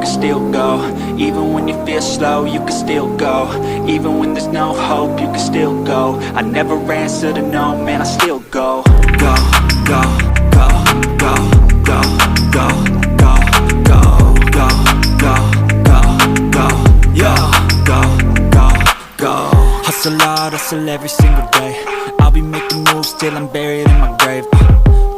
can still go. Even when you feel slow, you can still go. Even when there's no hope, you can still go. I never answer to no, man, I still go. Go, go, go, go, go, go, go, go, go, go, go, go, yo, go, go, go. Hustle hard, hustle every single day. I'll be making moves till I'm buried in my grave.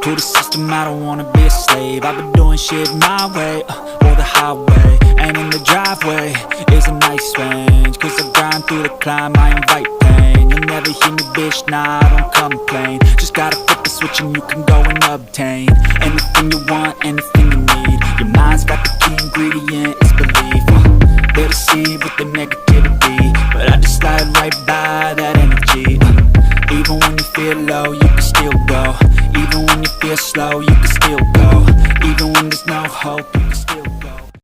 To the system, I don't wanna be a slave. I've been doing shit my way, or the highway. And in the driveway is a nice range. Cause I grind through the climb, I invite pain. You'll never hear me, bitch, nah, I don't complain. Just gotta flip the switch and you can go and obtain anything you want, anything you need. Your mind's got the key ingredient, it's belief. They deceive with the negativity, but I just slide right by that energy. Even when you feel low, you can still go. Even when you feel slow, you can still go. Even when there's no hope, you can still go.